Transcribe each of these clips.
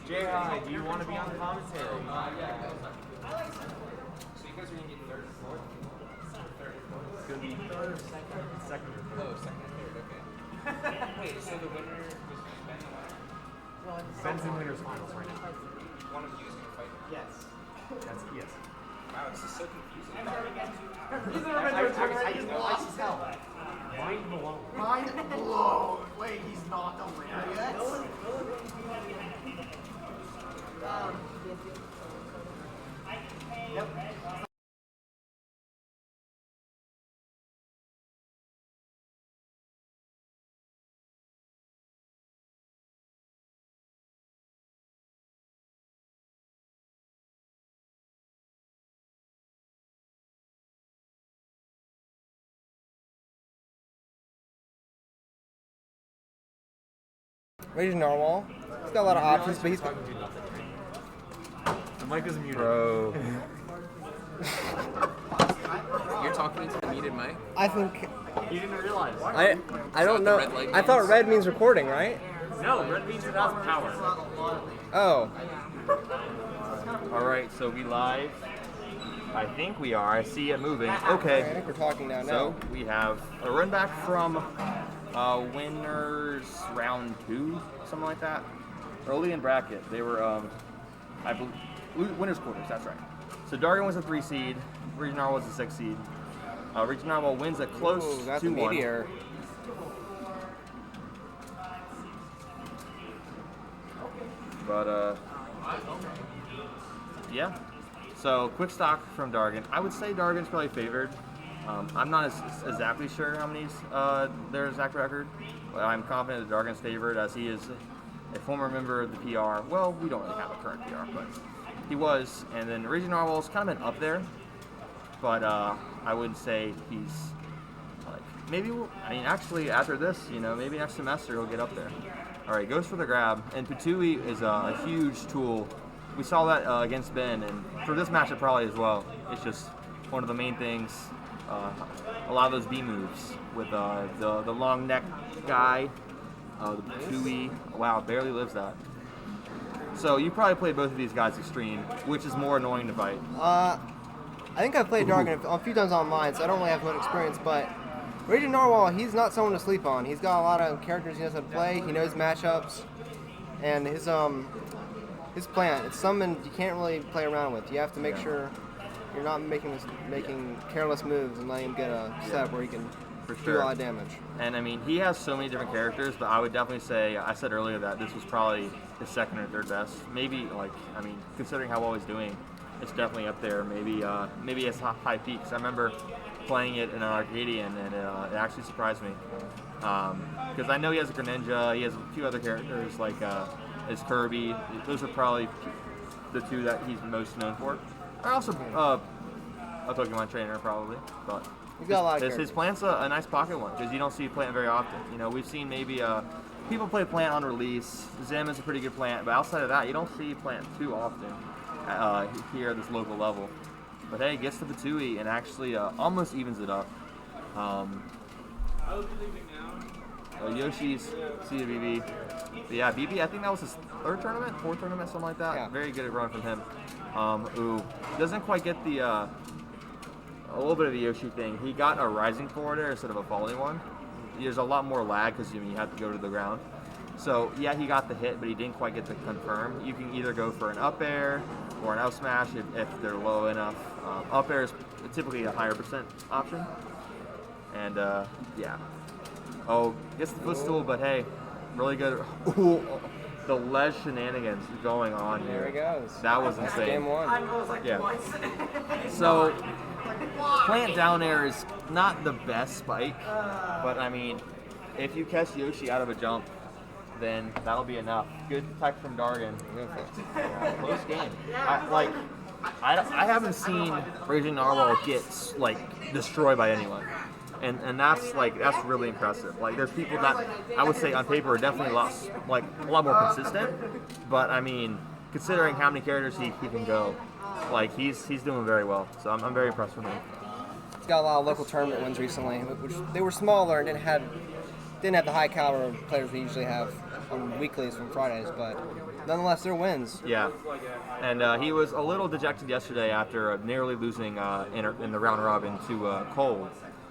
J.I., do you want to be on the commentary? So you guys are going to get third and fourth? Third and fourth? It's going to be third or second? Second or third. Oh, second and third, okay. Wait, so the winner was Ben the winner? Ben's in winners finals right now. One of you is going to fight? Yes. That's yes. Wow, this is so confusing. I just watched his hell. Mind blown. Mind blown. Wait, he's not the winner yet? Yep. RaginNarwhal. He's got a lot of options, but he's The mic is muted. bro. You're talking to the muted mic? I think He didn't realize. I don't know. red light I thought means? red means recording, right? No, red means it has power. Oh, All right, so we live. I think we are. I see it moving. I Okay. think we're talking now. So we have a run back from winners round 2, something like that. Early in bracket, they were I believe winners quarters. That's right. So Dargin was a 3 seed. RaginNarwhal was a 6 seed. RaginNarwhal wins a close Ooh, that's a 2-1. meteor. But yeah. So quick stock from Dargin. I would say Dargin's probably favored. I'm not exactly sure how many their exact record, but I'm confident that Dargin's favored as he is a former member of the PR. Well, we don't really have a current PR, but he was. And then RaginNarwhal's kind of been up there, but I wouldn't say he's like maybe. Actually, after this, maybe next semester he'll get up there. All right, goes for the grab, and Patui is a huge tool. We saw that against Ben, and for this matchup probably as well. It's just one of the main things. A lot of those B moves with the long neck guy, the Patui. Wow, barely lives that. So you probably played both of these guys extreme, which is more annoying to fight. I think I've played Dargin a few times online, so I don't really have much experience, but RaginNarwhal, he's not someone to sleep on. He's got a lot of characters he knows how to play, he knows matchups, and his plant, it's something you can't really play around with. You have to make sure you're not making careless moves and letting him get a set where he can do a lot of damage. And he has so many different characters, but I would definitely say, I said earlier that this was probably his second or third best. Maybe, considering how well he's doing, it's definitely up there. Maybe it's high peaks. I remember playing it in an Arcadian, and it actually surprised me. Because I know he has a Greninja, he has a few other characters like his Kirby. Those are probably the two that he's most known for. Also a Pokemon trainer probably, but He's got a lot of his characters. plant's a nice pocket one because you don't see plant very often. We've seen maybe people play plant on release. Zim is a pretty good plant, but outside of that, you don't see plant too often here at this local level. But hey, gets the Patui and actually almost evens it up. Yoshi's CBB. But yeah, BB, I think that was his fourth tournament, something like that. Yeah. Very good at run from him. Doesn't quite get the a little bit of the Yoshi thing. He got a rising forwarder instead of a falling one. There's a lot more lag because you have to go to the ground. So yeah, he got the hit, but he didn't quite get the confirm. You can either go for an up air or an out smash if they're low enough. Up air is typically a higher percent option. And yeah. Oh, gets the footstool, but hey, really good. Ooh, the ledge shenanigans going on here. There he goes. That was That's insane. game one. Yeah. So, plant down air is not the best spike, but if you catch Yoshi out of a jump, then that'll be enough. Good tech from Dargin. Yeah, close game. I haven't seen RaginNarwhal get destroyed by anyone. And that's really impressive. There's people that I would say on paper are definitely a lot more consistent, but considering how many characters he can go, he's doing very well. So I'm very impressed with him. He's got a lot of local tournament wins recently, which they were smaller and didn't have didn't have the high caliber players we usually have on weeklies from Fridays, but nonetheless, they're wins. Yeah, and he was a little dejected yesterday after nearly losing in the round robin to Cole,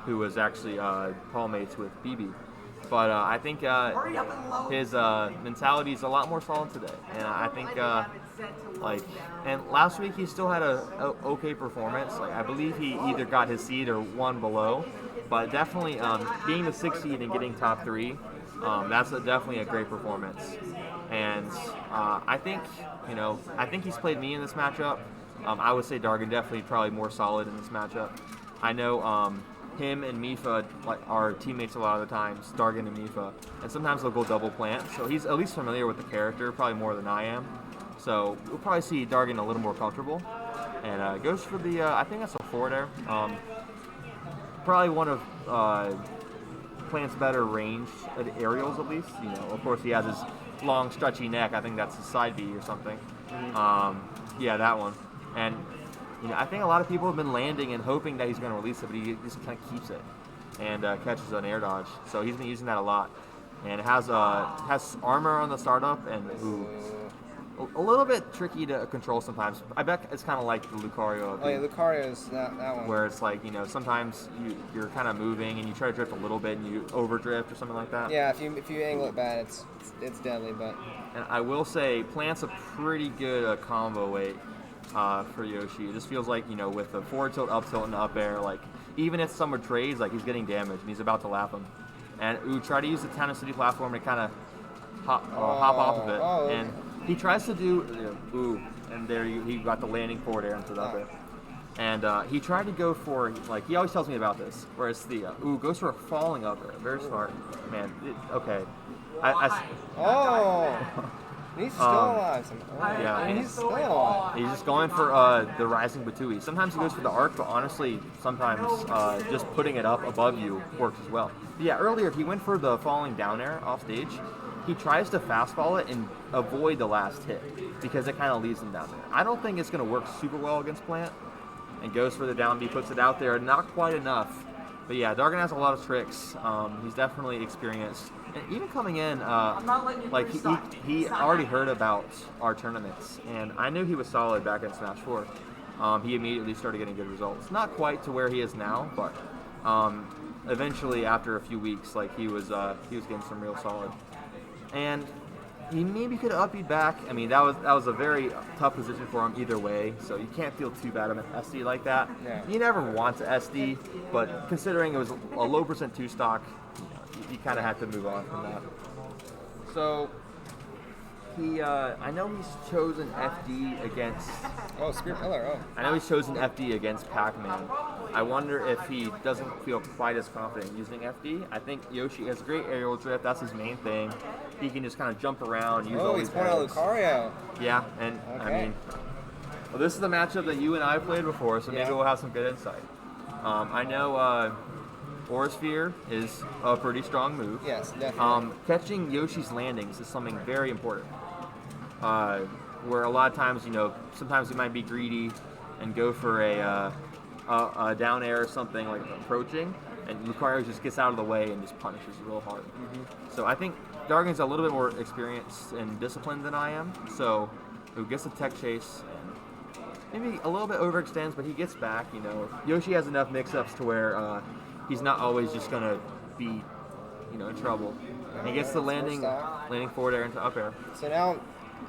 who was actually pallmates with BB. But I think his mentality is a lot more solid today, and I think and last week he still had a okay performance. Like I believe he either got his seed or one below, but definitely being the 6th seed and getting top 3, that's definitely a great performance. And I think he's played me in this matchup. I would say Dargin definitely probably more solid in this matchup. I know him and Mifa are teammates a lot of the times, Dargin and Mifa, and sometimes they'll go double plant. So he's at least familiar with the character, probably more than I am. So we'll probably see Dargin a little more comfortable, and goes for the I think that's a forward air. Probably one of Plant's better ranged aerials at least. Of course he has his long stretchy neck. I think that's his side B or something. Yeah, that one. And I think a lot of people have been landing and hoping that he's going to release it, but he just kind of keeps it and catches an air dodge. So he's been using that a lot, and it has armor on the startup and a little bit tricky to control sometimes. I bet it's kind of like the Lucario. Oh yeah, Lucario's that one. Where it's like sometimes you're kind of moving and you try to drift a little bit and you overdrift or something like that. Yeah, if you angle it bad, it's deadly. But and I will say, Plant's a pretty good combo weight. For Yoshi, it just feels like with the forward tilt, up tilt, and up air, like even if someone trades, like he's getting damaged and he's about to lap him, and try to use the Tennessee platform to kind of hop off of it, and he tries to do and there he got the landing forward air into the up air, and he tried to go for he always tells me about this, where it's the goes for a falling up air, very smart, man. Okay, He's still alive. Yeah, he's still alive. He's just going for the rising Batui. Sometimes he goes for the arc, but honestly, sometimes just putting it up above you works as well. But yeah, earlier he went for the falling down air off stage. He tries to fastball it and avoid the last hit because it kind of leaves him down there. I don't think it's going to work super well against Plant, and goes for the down B, puts it out there, not quite enough. But yeah, Dargin has a lot of tricks. He's definitely experienced. And even coming in, he already heard about our tournaments, and I knew he was solid back in Smash 4. He immediately started getting good results. Not quite to where he is now, but eventually, after a few weeks, he was getting some real solid. And he maybe could have up-beat back. I mean, that was a very tough position for him either way, so you can't feel too bad of an SD like that. Yeah. You never want to SD, but considering it was a low percent 2 stock, you kind of had to move on from that. So I know he's chosen FD against. Oh, Spirit Pillar. I know he's chosen FD against Pac-Man. I wonder if he doesn't feel quite as confident using FD. I think Yoshi has great aerial drift. That's his main thing. He can just kind of jump around. Use all He's these pulling out arrows. Lucario. Yeah, and Okay. I mean, well, this is the matchup that you and I played before, so maybe Yeah. we'll have some good insight. I know Aura Sphere is a pretty strong move. Yes, definitely. Catching Yoshi's landings is something very important. Where a lot of times, sometimes we might be greedy and go for a down air or something like approaching, and Lucario just gets out of the way and just punishes real hard. So I think Dargin's a little bit more experienced and disciplined than I am, so he gets a tech chase and maybe a little bit overextends, but he gets back. Yoshi has enough mix-ups to where he's not always just gonna be in trouble. And he gets the landing forward air into up air. So now,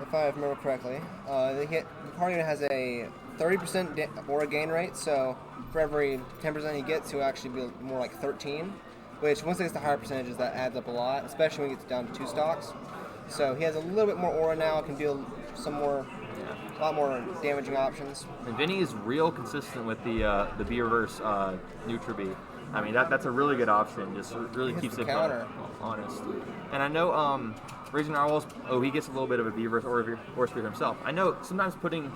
if I remember correctly, Lucario has a 30% aura gain rate, so for every 10% he gets, he'll actually be more like 13, which once it gets to higher percentages, that adds up a lot, especially when he gets down to 2 stocks. So he has a little bit more aura now, can do a lot more damaging options. And Vinny is real consistent with the B reverse neutral B. I mean, that's a really good option. Just really keeps it honest. And I know RaginNarwhal, he gets a little bit of a B reverse Aura Sphere himself. I know sometimes putting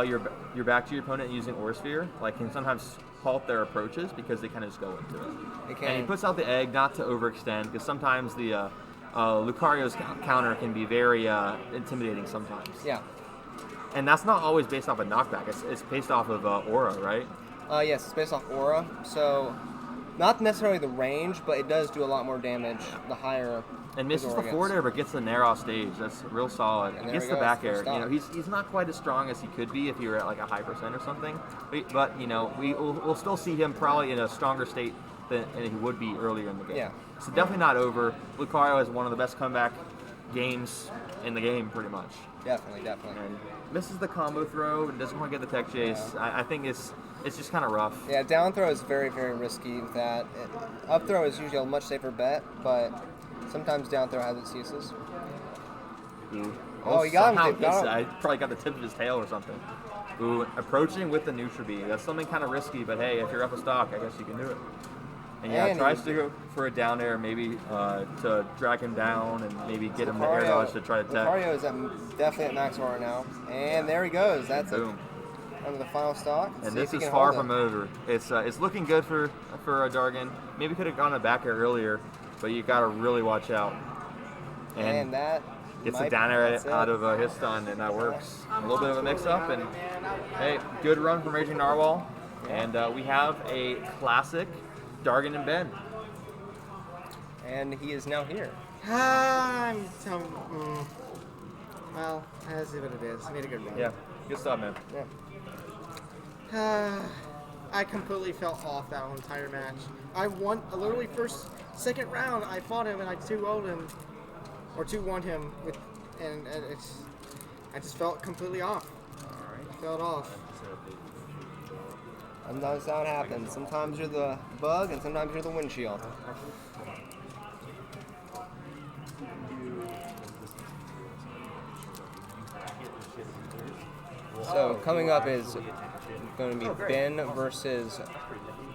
your back to your opponent using Aura Sphere can sometimes halt their approaches because they kind of just go into it. And he puts out the egg not to overextend, because sometimes the Lucario's counter can be very intimidating sometimes. Yeah. And that's not always based off a knockback. It's based off of aura, right? Yes, it's based off aura. So Not necessarily the range, but it does do a lot more damage the higher. And misses the Fedora forward gets. air, but gets the narrow stage. That's real solid. And And there gets we the go, back it's air. the You know, stop. he's not quite as strong as he could be if he were at like a high percent or something. But you know, we'll still see him probably in a stronger state than he would be earlier in the game. Yeah. So definitely not over. Lucario has one of the best comeback games in the game, pretty much. Definitely. And misses the combo throw and doesn't want to get the tech chase. I think it's just kind of rough. Yeah, down throw is very, very risky with that. Up throw is usually a much safer bet, but sometimes down throw has its uses. Ooh. Oh, he got him, somehow Dave, got him. I probably got the tip of his tail or something. Ooh, approaching with the neutral B. That's something kind of risky, but hey, if you're up a stock, I guess you can do it. And yeah, And tries to go for a down air, maybe to drag him down and maybe get him to air dodge to try to tech. Lucario is definitely at max aura now. And there he goes. That's it. Boom. Under the final stock. And See this if he is can far hold from it. over. It's looking good for Dargin. Maybe could have gone a back air earlier, but you got to really watch out. And that gets might, a down air that's it. out of his stun, and that works. A little bit of a mix-up, and hey, good run from RaginNarwhal. And we have a classic Dargin and Ben. And he is now here. Well, that's what it is. He made a good run. Yeah, good stuff, man. Yeah. I completely fell off that whole entire match. I won, literally second round, I fought him and I 2-0'd him, or 2-1 him, and I just felt completely off. I felt off. Sometimes that's how it happens. Sometimes you're the bug, and sometimes you're the windshield. So coming up is going to be Ben versus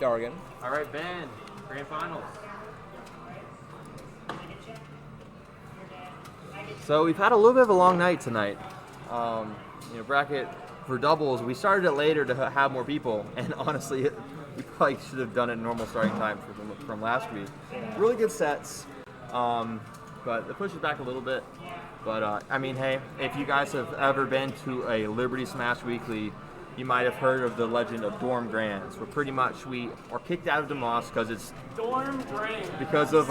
Dargin. All right, Ben, grand finals. So we've had a little bit of a long night tonight. Bracket for doubles, we started it later to have more people, and honestly, we probably should have done it normal starting time from last week. Really good sets, but it pushes back a little bit. But I mean, hey, if you guys have ever been to a Liberty Smash Weekly, you might have heard of the legend of Dorm Grands, where pretty much we are kicked out of DeMoss because it's Dorm Grand. because of